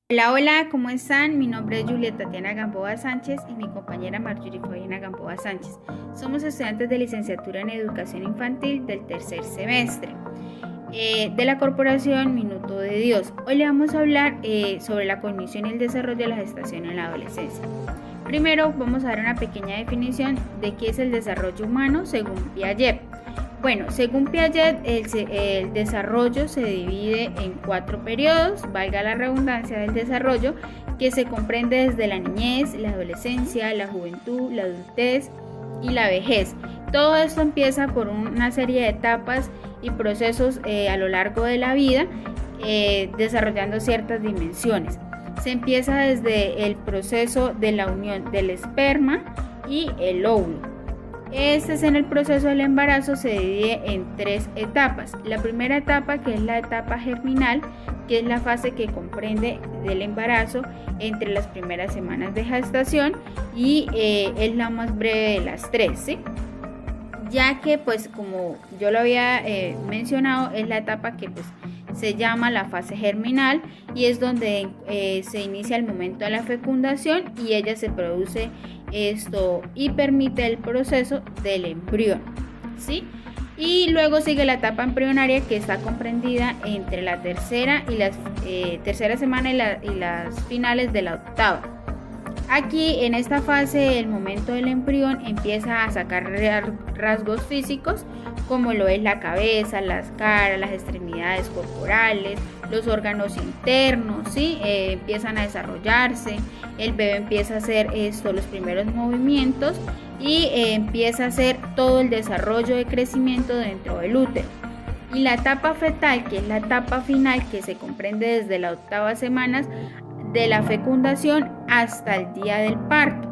Hola, hola, ¿cómo están? Mi nombre es Julieta Tatiana Gamboa Sánchez y mi compañera Marjorie Fabiana Gamboa Sánchez. Somos estudiantes de licenciatura en Educación Infantil del tercer semestre de la Corporación Minuto de Dios. Hoy le vamos a hablar sobre la cognición y el desarrollo de la gestación en la adolescencia. Primero vamos a dar una pequeña definición de qué es el desarrollo humano según Piaget. Bueno, según Piaget, el desarrollo se divide en 4 periodos, valga la redundancia del desarrollo, que se comprende desde la niñez, la adolescencia, la juventud, la adultez y la vejez. Todo esto empieza por una serie de etapas y procesos a lo largo de la vida, desarrollando ciertas dimensiones. Se empieza desde el proceso de la unión del esperma y el óvulo. En el proceso del embarazo se divide en 3 etapas. La primera etapa, que es la etapa germinal, que es la fase que comprende del embarazo entre las primeras semanas de gestación y es la más breve de las 3, ¿sí? Ya que, pues, como yo lo había mencionado, es la etapa que se llama la fase germinal y es donde se inicia el momento de la fecundación y ella se produce y permite el proceso del embrión, ¿sí? Y luego sigue la etapa embrionaria, que está comprendida entre la tercera semana y las finales de la octava. Aquí, en esta fase, el momento del embrión empieza a sacar rasgos físicos, como lo es la cabeza, las caras, las extremidades corporales, los órganos internos, ¿sí? Empiezan a desarrollarse, el bebé empieza a hacer los primeros movimientos y empieza a hacer todo el desarrollo de crecimiento dentro del útero. Y la etapa fetal, que es la etapa final, que se comprende desde la octava semana de la fecundación hasta el día del parto.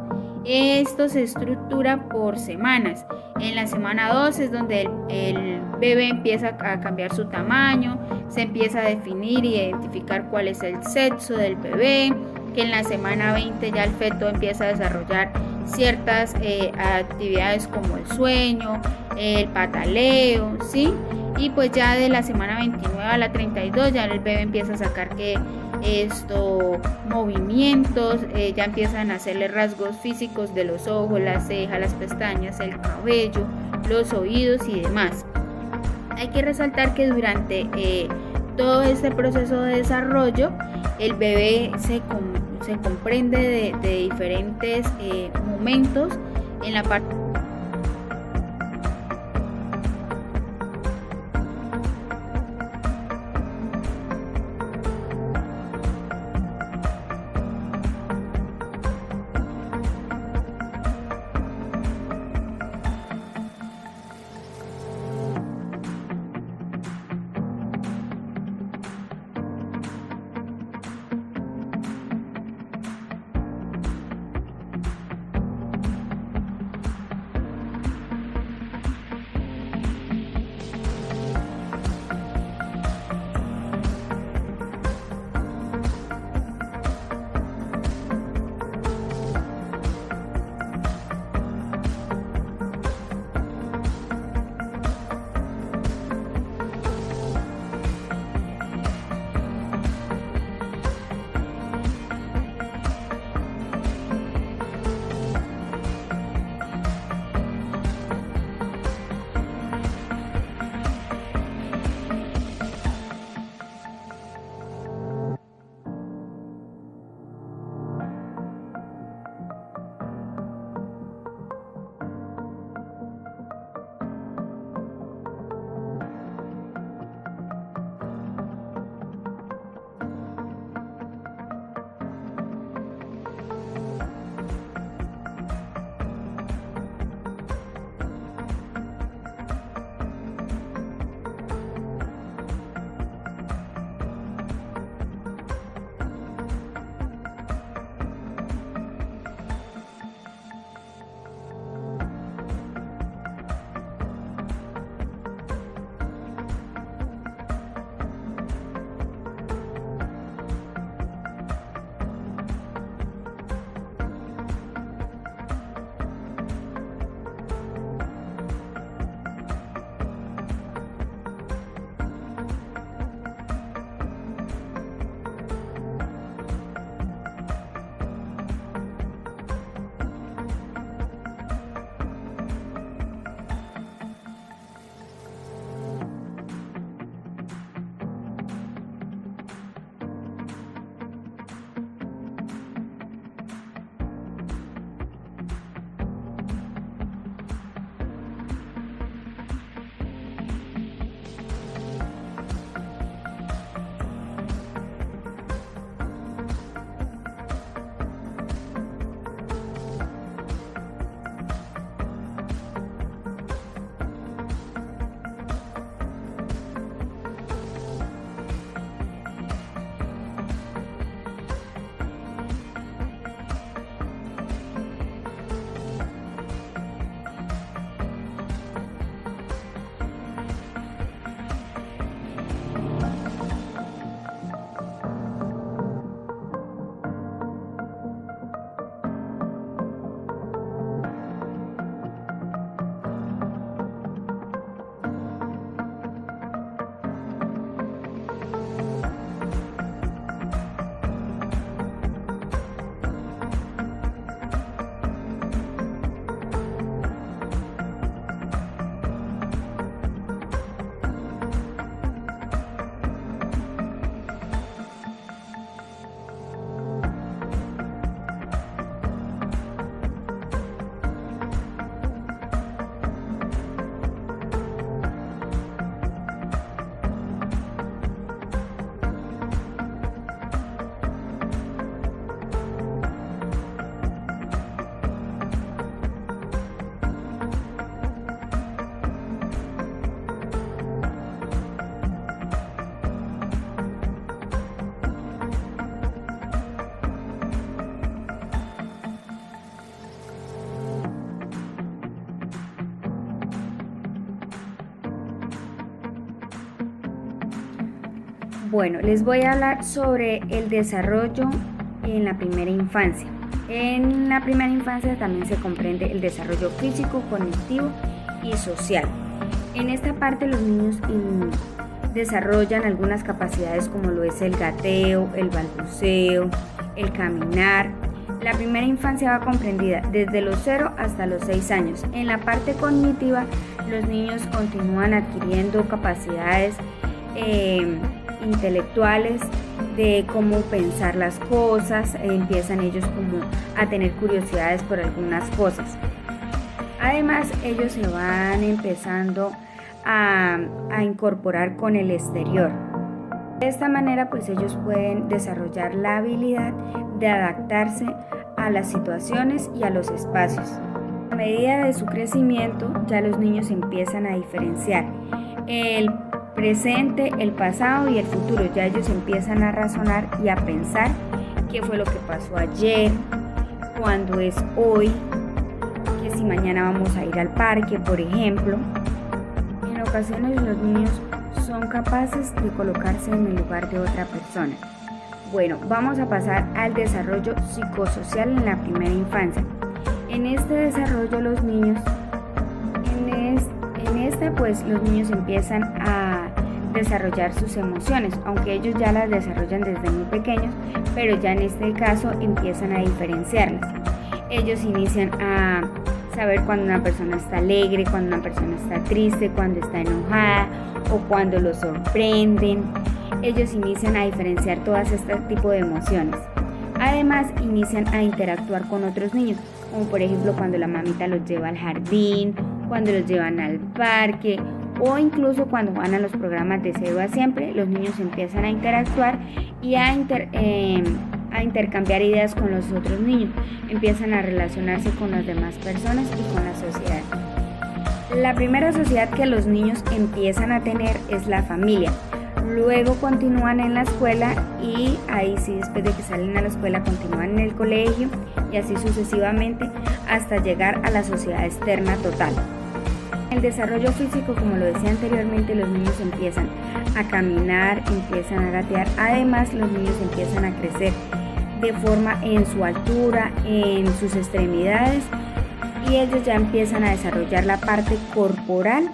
Esto se estructura por semanas. En la semana 2 es donde el bebé empieza a cambiar su tamaño, se empieza a definir y identificar cuál es el sexo del bebé, que en la semana 20 ya el feto empieza a desarrollar ciertas actividades como el sueño, el pataleo, ¿sí? Y pues ya de la semana 29 a la 32 ya el bebé empieza a sacar movimientos, ya empiezan a hacerle rasgos físicos de los ojos, las cejas, las pestañas, el cabello, los oídos y demás. Hay que resaltar que durante todo este proceso de desarrollo el bebé se comprende de diferentes momentos en la parte Bueno, les voy a hablar sobre el desarrollo en la primera infancia. En la primera infancia también se comprende el desarrollo físico, cognitivo y social. En esta parte los niños desarrollan algunas capacidades como lo es el gateo, el balbuceo, el caminar. La primera infancia va comprendida desde los 0 hasta los 6 años. En la parte cognitiva, los niños continúan adquiriendo capacidades intelectuales de cómo pensar las cosas, empiezan ellos como a tener curiosidades por algunas cosas. Además, ellos se van empezando a incorporar con el exterior. De esta manera, pues ellos pueden desarrollar la habilidad de adaptarse a las situaciones y a los espacios. A medida de su crecimiento, ya los niños empiezan a diferenciar el presente, el pasado y el futuro. Ya ellos empiezan a razonar y a pensar qué fue lo que pasó ayer, cuándo es hoy, que si mañana vamos a ir al parque, por ejemplo. En ocasiones los niños son capaces de colocarse en el lugar de otra persona. Bueno, vamos a pasar al desarrollo psicosocial en la primera infancia. En este desarrollo los niños, pues los niños empiezan a desarrollar sus emociones, aunque ellos ya las desarrollan desde muy pequeños, pero ya en este caso empiezan a diferenciarlas. Ellos inician a saber cuando una persona está alegre, cuando una persona está triste, cuando está enojada o cuando lo sorprenden. Ellos inician a diferenciar todas este tipo de emociones. Además, inician a interactuar con otros niños, como por ejemplo cuando la mamita los lleva al jardín, cuando los llevan al parque o incluso cuando van a los programas de Cero a Siempre. Los niños empiezan a interactuar y a intercambiar ideas con los otros niños, empiezan a relacionarse con las demás personas y con la sociedad. La primera sociedad que los niños empiezan a tener es la familia. Luego continúan en la escuela y ahí sí, después de que salen a la escuela, continúan en el colegio y así sucesivamente hasta llegar a la sociedad externa total. El desarrollo físico, como lo decía anteriormente, los niños empiezan a caminar, empiezan a gatear. Además, los niños empiezan a crecer de forma en su altura, en sus extremidades, y ellos ya empiezan a desarrollar la parte corporal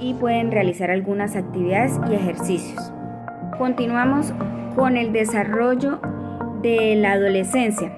y pueden realizar algunas actividades y ejercicios. Continuamos con el desarrollo de la adolescencia.